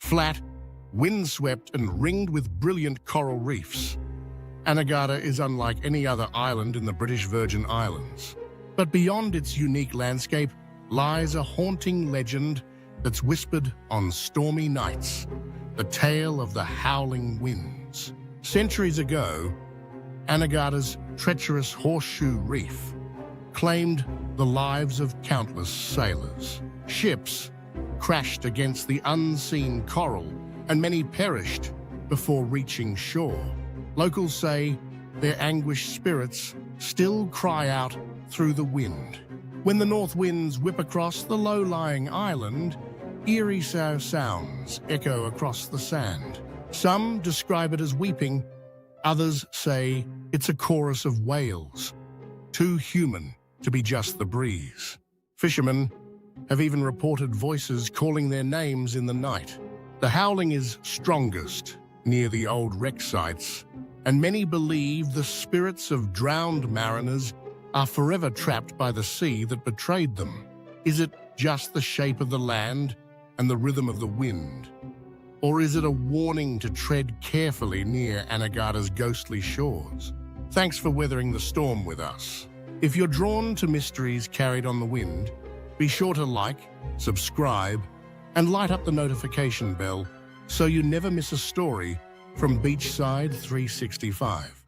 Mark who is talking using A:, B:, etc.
A: Flat, windswept and ringed with brilliant coral reefs, Anegada is unlike any other island in the British Virgin Islands. But beyond its unique landscape lies a haunting legend that's whispered on stormy nights, the tale of the Howling Winds. Centuries ago, Anegada's treacherous horseshoe reef claimed the lives of countless sailors. Ships crashed against the unseen coral, and many perished before reaching shore. Locals say their anguished spirits still cry out through the wind. When the north winds whip across the low-lying island, eerie sounds echo across the sand. Some describe it as weeping, others say it's a chorus of wails, too human to be just the breeze. Fishermen have even reported voices calling their names in the night. The howling is strongest near the old wreck sites, and many believe the spirits of drowned mariners are forever trapped by the sea that betrayed them. Is it just the shape of the land and the rhythm of the wind? Or is it a warning to tread carefully near Anegada's ghostly shores? Thanks for weathering the storm with us. If you're drawn to mysteries carried on the wind, be sure to like, subscribe, and light up the notification bell so you never miss a story from Beachside 365.